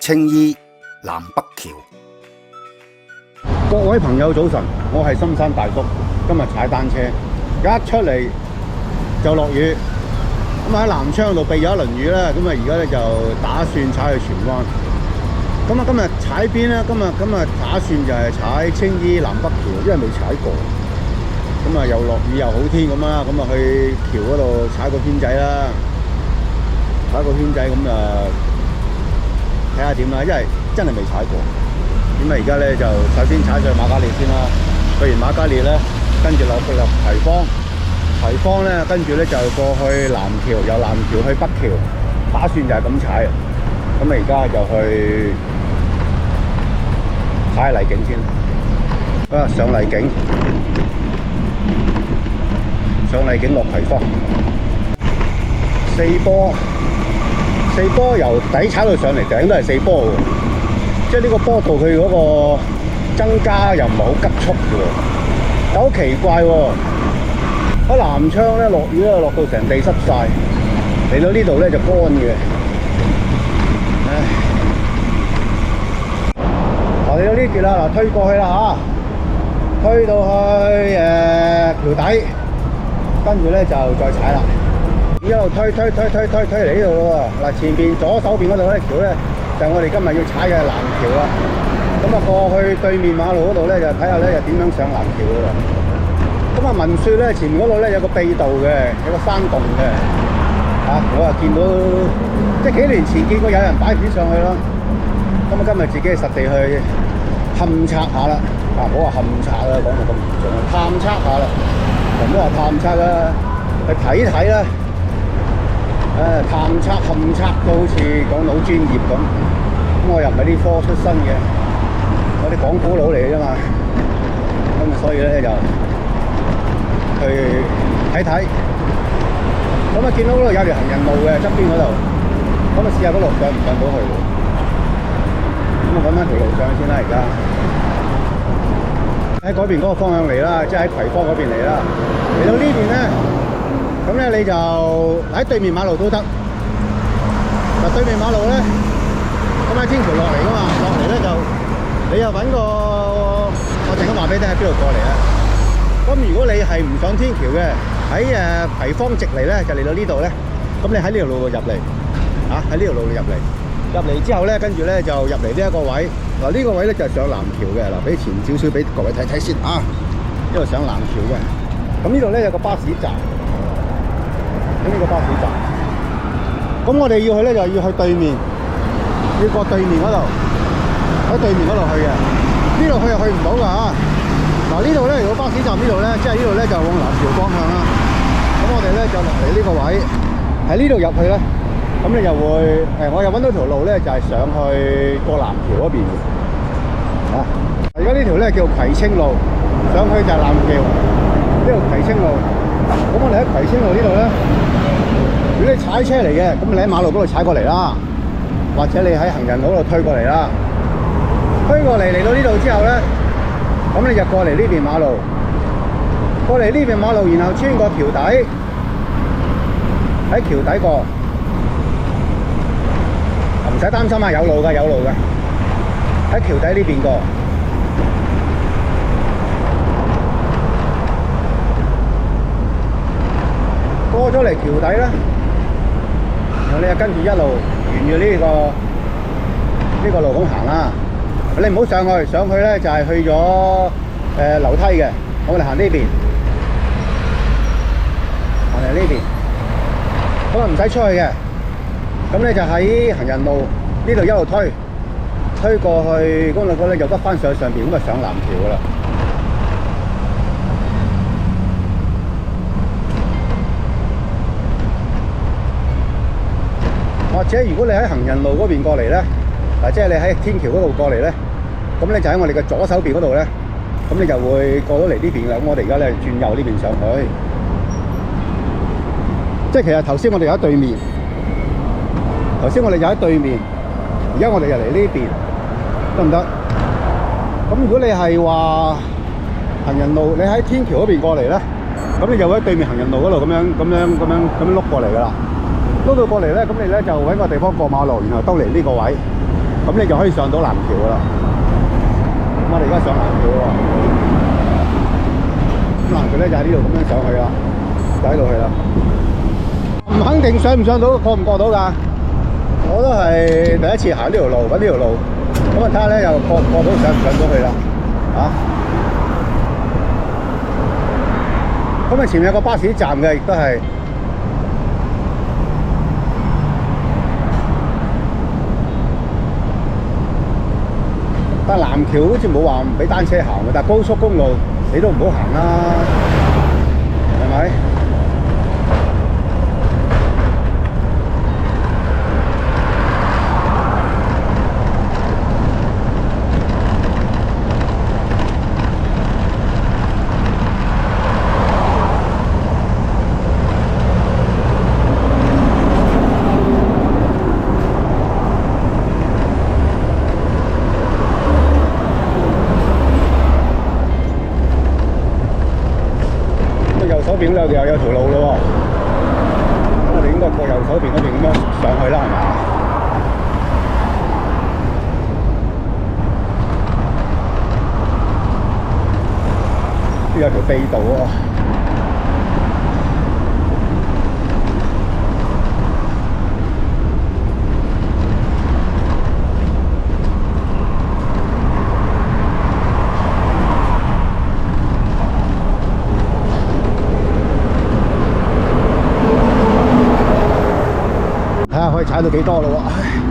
青衣南北橋。各位朋友早晨，我係深山大叔，今日踩單車，一出嚟就落雨，咁喺南昌度避咗一輪雨啦，咁啊而家咧就打算踩去荃灣。咁啊今日踩邊咧？今日打算就係踩青衣南北橋，因為未踩過。咁啊又落雨又好天咁啦，咁啊去橋嗰度踩個圈仔啦，踩個圈仔咁啊睇下點啦，因為真係未踩過。咁啊而家咧就首先踩上去瑪嘉烈先啦，去完瑪嘉烈咧，跟住落葵芳，葵芳咧跟住咧就過去南橋，由南橋去北橋，打算就係咁踩。咁啊而家就去踩下荔景先，啊上荔景。上荔景落葵芳，四波由底踩到上嚟頂都係4波喎，即係呢個波度佢嗰個增加又唔係好急速嘅喎，但好奇怪喎，喺南昌咧落雨咧落到成地濕晒，嚟到呢度咧就乾嘅。嗱嚟到呢橛啦，嗱推過去啦嚇，推到去橋底。跟住咧就再踩啦，一路推嚟呢度咯喎。嗱前邊左手邊嗰度咧橋咧就係我哋今日要踩嘅南橋啦。咁啊過去對面馬路嗰度咧就睇下咧又點樣上南橋㗎喎。咁啊聞說咧前面嗰度咧有個秘道嘅，有個山洞嘅。我啊見到即係幾年前見過有人擺片上去啦。咁啊今日自己實地去勘測下啦。唔好話勘測啦，講到咁嚴重，探測下啦。唔好話探測啦，去睇睇啦。探測、勘測都好似講到好專業咁。咁我又唔係呢科出身嘅，我啲講古佬嚟嘅啫嘛。咁所以咧就去睇睇。咁啊見到嗰度有條行人路嘅側邊嗰度，咁啊試下嗰度上唔上到去。咁啊揾翻條路上先啦，而家。喺嗰邊嗰個方向嚟啦，即係喺葵芳嗰邊嚟啦。嚟到呢邊咧，咁咧你就喺對面馬路都得。嗱對面馬路咧，咁喺天橋落嚟噶嘛，落嚟咧就你又揾個，我陣間話俾你聽喺邊度過嚟啦。咁如果你係唔上天橋嘅，喺葵芳直嚟咧，就嚟到呢度咧。咁你喺呢條路度入嚟，喺呢條路度入嚟。入嚟之後咧，跟住咧就入嚟呢一個位。嗱呢個位咧就係上南橋嘅。嗱俾前少少俾各位睇睇先啊，呢度上南橋嘅。咁呢度咧有個巴士站，咁呢個巴士站。咁我哋要去咧就要去對面，要過對面嗰度，喺對面嗰度去嘅。呢度去又去唔到㗎嚇。嗱呢度咧如果巴士站呢度咧，即係呢度咧就往南橋方向啦。咁我哋咧就落嚟呢個位，喺呢度入去咧。咁你就會我又揾到條路咧，就係上去過南橋嗰邊嘅。而家呢條咧叫葵青路，上去就係南橋，呢度葵青路。咁我哋喺葵青路呢度咧，如果你踩車嚟嘅，咁你喺馬路嗰度踩過嚟啦，或者你喺行人路嗰度推過嚟啦。推過嚟到呢度之後咧，咁你就過嚟呢邊馬路，過嚟呢邊馬路，然後穿過橋底，喺橋底過。唔使擔心啊，有路㗎，有路㗎。喺橋底呢邊過，過咗嚟橋底啦，然後你就跟住一路沿住呢個路咁行啦。你唔好上去，上去咧就係去咗樓梯嘅。我哋行呢邊，行嚟呢邊，咁啊唔使出去嘅。咁咧就喺行人路呢度一路推過去，公路嗰咧又得翻上邊，咁啊上南橋噶啦。或者如果你喺行人路嗰邊過嚟咧，即係你喺天橋嗰度過嚟咧，咁咧就喺我哋嘅左手邊嗰度咧，咁你就會過到嚟呢邊啦。咁我哋而家咧轉右呢邊上去，即係其實頭先我哋喺對面。頭先我哋就喺對面，而家我哋就嚟呢邊，得唔得？咁如果你係話行人路，你喺天橋嗰邊過嚟咧，咁你就會喺對面行人路嗰度咁樣碌過嚟噶啦。碌到過嚟咧，咁你咧就揾個地方過馬路，然後兜嚟呢個位，咁你就可以上到南橋噶啦。咁我哋而家上南橋喎，咁南橋咧就喺呢度咁樣上去啦，就喺度去啦。唔肯定上唔上到，過唔過到㗎？我都係第一次行呢條路，揾呢條路，咁啊睇下咧又過唔過到，上唔上到去啦？咁啊前面有個巴士站嘅，亦都係。但南橋好似冇話唔俾單車行嘅，但係高速公路你都唔好行啦，係咪？左邊又有條路咯喎，我哋應該過右手邊嗰邊咁樣上去啦，係嘛？呢有條秘道喎。可以踩到幾多咯喎！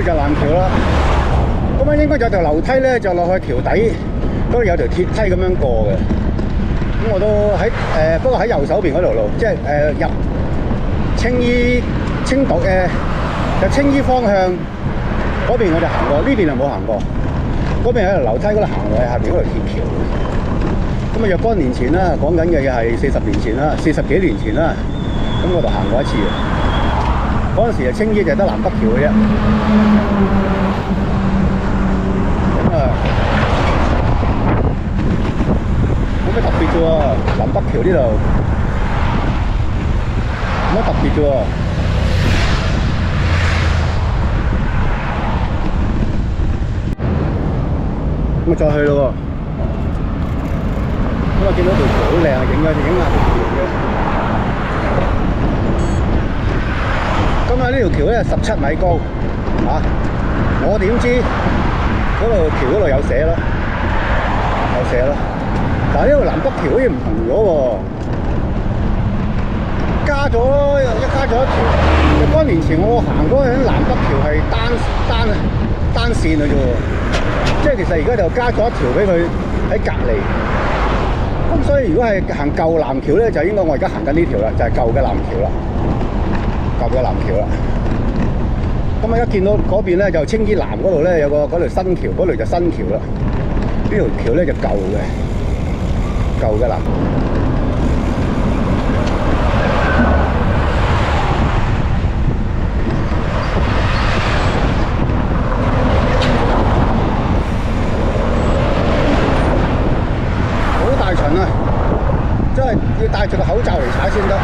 就南橋啦，咁啊應該有條樓梯咧，就落去橋底嗰度有條鐵梯咁樣過嘅。咁我都喺不過喺右手邊嗰條路，即係入青島入青衣方向嗰邊我就行過，呢邊就冇行過。嗰邊喺條樓梯嗰度行落去下邊嗰條鐵橋。咁啊若干年前啦，講緊嘅嘢係40年前啦，40幾年前啦，咁我就行過一次。嗰陣時青衣就得南北橋嘅啫，咁啊冇咩特別啫喎，南北橋呢度冇乜特別啫喎。咁啊再去咯喎，咁啊見到條橋好靚啊，影下條橋嘅。咁啊！呢條橋咧17米高，我點知嗰度橋嗰度有寫咯，有寫咯。但係呢度南北橋好似唔同咗喎，加咗一條。若干年前我行嗰陣南北橋係單線嘅啫喎，即係其實而家就加咗一條俾佢喺隔離。咁所以如果係行舊南橋咧，就應該我而家行緊呢條啦，就係舊嘅南橋啦。舊嘅南橋啦，咁啊一見到嗰邊咧就青衣南嗰度咧有個嗰條新橋，嗰條就新橋啦。呢條橋咧就舊嘅南。好大塵啊！真係要戴住個口罩嚟踩先得。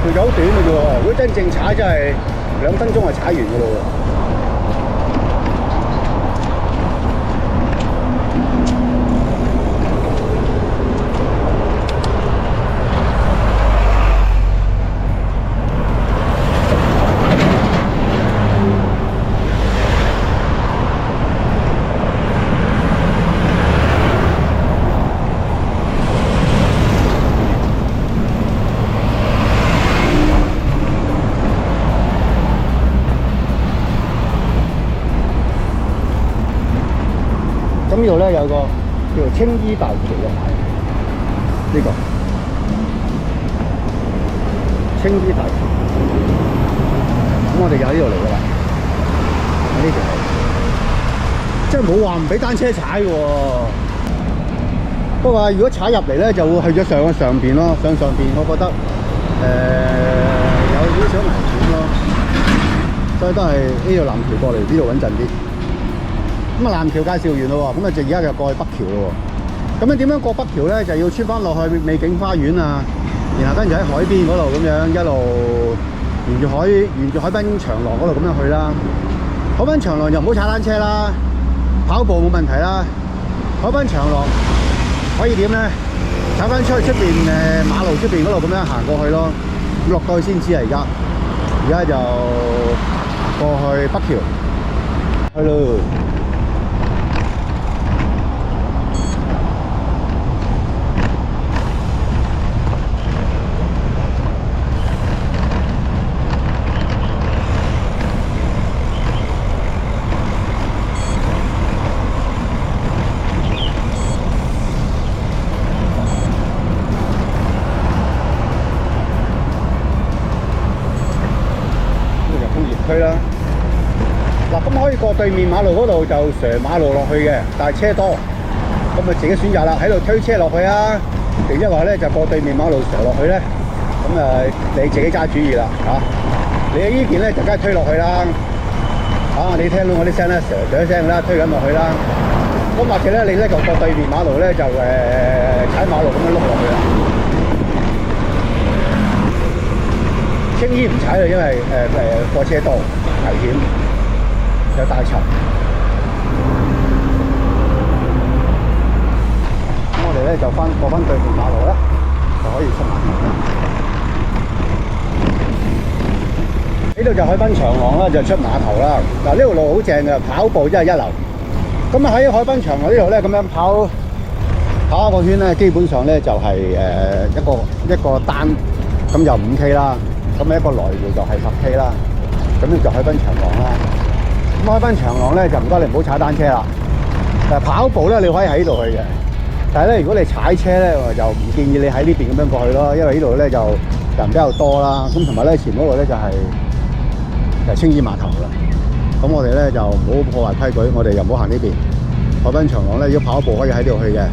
橋就好短嘅啫喎，如果真正踩真係2分鐘就踩完嘅咯喎。咁呢度咧有個叫做青衣大橋嘅牌，呢、個青衣大橋。咁我哋就喺呢度嚟㗎啦，喺呢條，即係冇話唔俾單車踩嘅喎。不過如果踩入嚟咧，就會去咗上邊咯，上邊我覺得有少少危險咯，所以都係呢條南橋過嚟呢度穩陣啲。咁啊，南橋介紹完咯喎，咁啊就而家就過去北橋咯喎。咁樣點樣過北橋咧？就要穿翻落去美景花園啊，然後跟住喺海邊嗰度咁樣一路沿住海濱長廊嗰度咁樣去啦。海濱長廊就唔好踩單車啦，跑步冇問題啦。海濱長廊可以點咧？踩翻出去出邊馬路出邊嗰度咁樣行過去咯。咁落到去先知啊！而家就過去北橋，去咯。區啦，嗱咁可以過對面馬路嗰度就上馬路落去嘅，但係車多，咁咪自己選擇啦，喺度推車落去啊，定一話咧就過對面馬路上落去咧，咁你自己揸主意啦嚇。你喺呢邊咧就梗係推落去啦，你聽到我啲聲咧，噠聲啦，推緊落去啦。咁或者咧你咧就過對面馬路咧就踩馬路咁樣碌落去啦。青衣唔踩啦，因為貨車多，危險，有大塵。咁我哋咧就過翻對面馬路啦，就可以出碼頭啦。呢度就海濱長廊啦，就出碼頭啦。嗱，呢條路好正嘅，跑步真係一流。咁啊喺海濱長廊呢度咧，咁樣跑一個圈咧，基本上咧就係一個單，咁就5K 啦。咁一個來回就係10K 啦，咁呢就海濱長廊啦。咁海濱長廊咧就唔該你唔好踩單車啦。但係跑步咧你可以喺呢度去嘅，但係咧如果你踩車咧，我就唔建議你喺呢邊咁樣過去咯，因為呢度咧就人比較多啦。咁同埋咧前嗰度咧就係青衣碼頭啦。咁我哋咧就唔好破壞規矩，我哋又唔好行呢邊。海濱長廊咧，如果跑步可以喺呢度去嘅，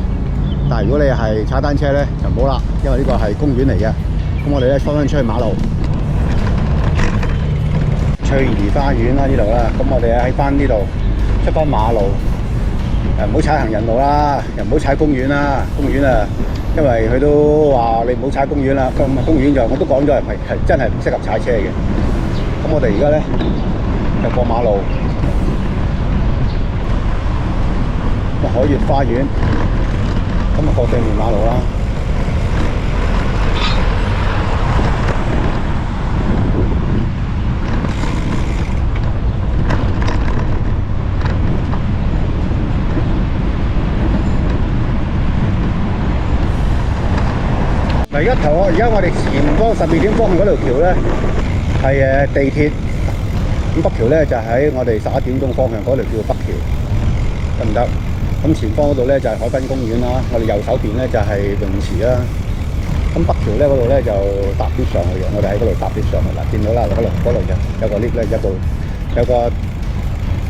但係如果你係踩單車咧就唔好啦，因為呢個係公園嚟嘅。咁我哋咧翻出去馬路。翠怡花園啦呢度啦，咁我哋喺翻呢度出翻馬路，唔好踩行人路啦，又唔好踩公園啦。公園啊，因為佢都話你唔好踩公園啦。咁公園就我都講咗係真係唔適合踩車嘅。咁我哋而家咧就過馬路，海悅花園，咁啊過對面馬路啦。而家我哋前方12點方向嗰條橋咧係地鐵，咁北橋咧就喺我哋11點鐘方向嗰條叫北橋，得唔得？咁前方嗰度咧就係海濱公園啦，我哋右手邊咧就係泳池啦。咁北橋咧嗰度咧就搭 lift 上去嘅，我哋喺嗰度搭 lift 上去嗱，見到啦，嗰度就有個 lift 咧，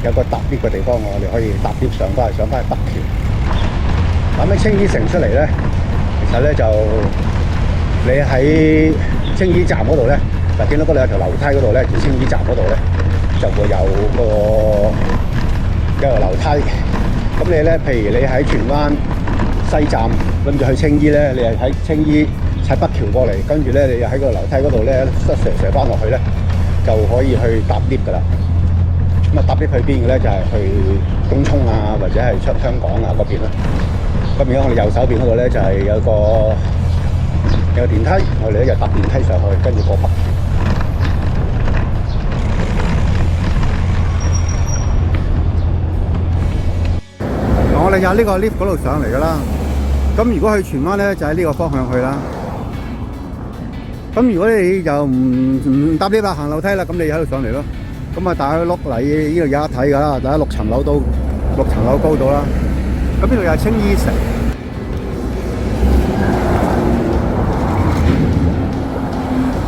有個搭 lift 嘅地方，我哋可以搭 lift 上翻去北橋。咁喺青衣城出嚟咧，其實咧就你喺青衣站嗰度咧，嗱見到嗰度有條樓梯嗰度咧，青衣站嗰度咧就會有個樓梯。咁你咧，譬如你喺荃灣西站諗住去青衣咧，你係喺青喺北橋過嚟，跟住咧你喺個樓梯嗰度咧射翻落去咧，就可以去搭 lift 噶啦。咁啊搭 lift 去邊嘅咧？就係去東涌啊，或者係出香港啊嗰邊啦。咁而家我哋右手邊嗰度咧就係有個電梯，我哋咧就搭電梯上去，跟住過北橋。我哋有呢個 lift 嗰度上嚟噶啦。咁如果去荃灣咧，就喺呢個方向去啦。咁如果你就唔搭 lift 啦，行樓梯啦，咁你喺度上嚟咯。咁啊，大家碌嚟呢度有得睇噶啦，大家6層樓高度啦。咁呢度又係青衣城。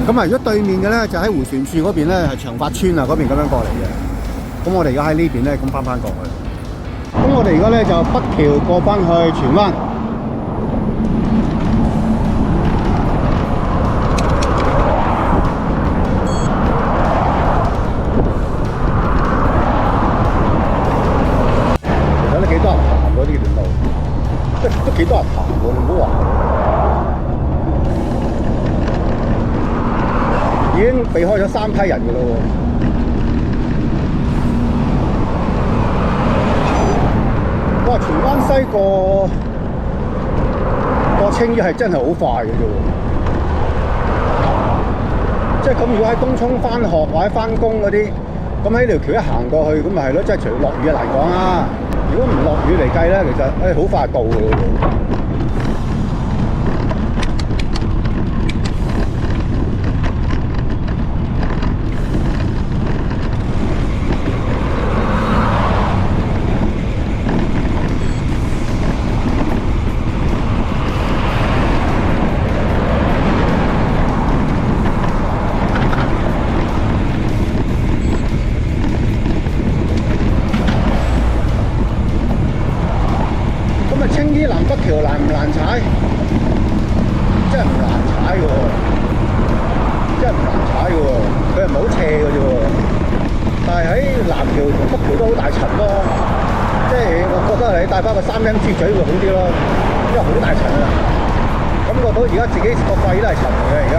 咁啊，如果對面嘅咧，就喺迴旋處嗰邊咧，係長發村啊嗰邊咁樣過嚟嘅。咁我哋而家喺呢邊咧，咁翻過去。咁我哋而家咧就北橋過翻去荃灣。其實都幾多人行嗰啲段路，都幾多人行喎，你唔好話。已經避開咗3批人㗎咯喎。哇！荃灣西過青衣係真係好快嘅啫喎，即係咁。如果喺東涌翻學或者翻工嗰啲，咁喺條橋一行過去，咁咪係咯，即係除落雨難講啦。如果唔落雨嚟計咧，其實好快到嘅喎。青衣南北橋難唔難踩？真係唔難踩嘅喎，真係唔難踩嘅喎。佢係唔係好斜嘅啫喎？但係喺南橋同北橋都好大塵咯。即係我覺得你帶翻個3M 豬嘴會好啲咯，因為好大塵啊。感覺到而家自己個肺都係塵嚟嘅而家。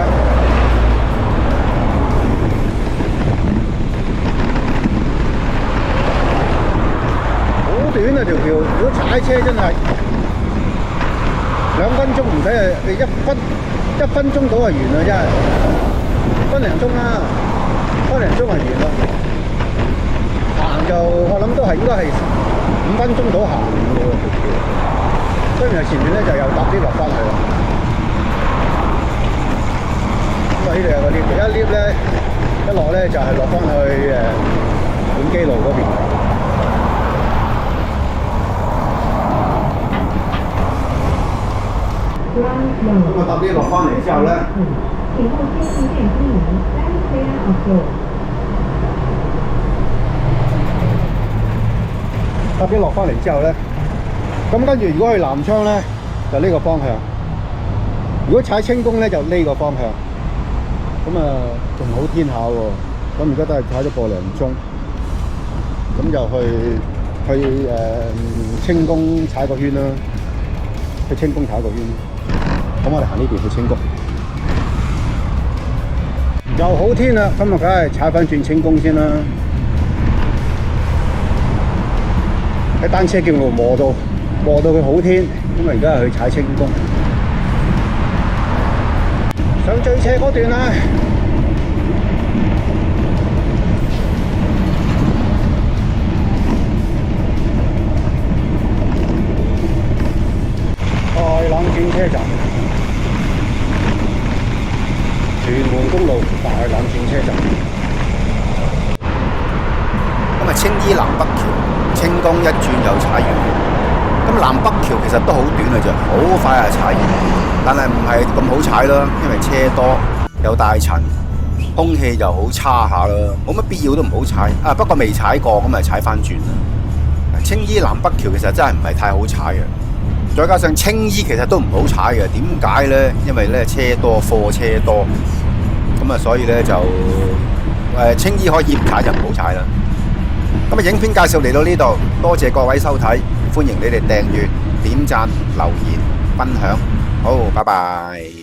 好短啊條橋，如果踩車真係〜2分鐘唔使啊，你1分鐘到就完啦，真係分零鐘啦，分零鐘就完啦。行就我諗都係應該係5分鐘到行嘅喎條橋。雖然係前面咧就又搭啲落翻去啦。咁啊呢度有個 lift，而家 lift 咧一落咧就係落翻去本基路嗰邊。咁啊搭啲落翻嚟之後咧，搭啲落翻嚟之後咧，咁跟住如果去南昌咧，就呢個方向；如果踩青宮咧，就呢個方向。咁啊，仲好天下喎！咁而家都係踩咗個零鐘，咁就去青宮踩個圈啦，去青宮踩個圈。咁我哋行呢邊去青宮，又好天啦，咁啊梗係踩翻轉青宮先啦。喺單車徑路磨到佢好天，咁啊而家係去踩青宮，上最斜嗰段啦。愛朗轉車站。屯門公路大欖轉車站。咁啊，青衣南北橋，青宮一轉又踩完。咁南北橋其實都好短嘅啫，好快就踩完。但係唔係咁好踩咯，因為車多，有大塵，空氣又好差下咯，冇乜必要都唔好踩。啊，不過未踩過，咁咪踩翻轉啦。青衣南北橋其實真係唔係太好踩嘅。再加上青衣其實都唔好踩嘅，點解呢？因為咧車多，貨車多，咁啊所以咧就青衣可以踩就唔好踩啦。咁啊影片介紹嚟到呢度，多謝各位收睇，歡迎你哋訂閱、點讚、留言、分享，好，拜拜。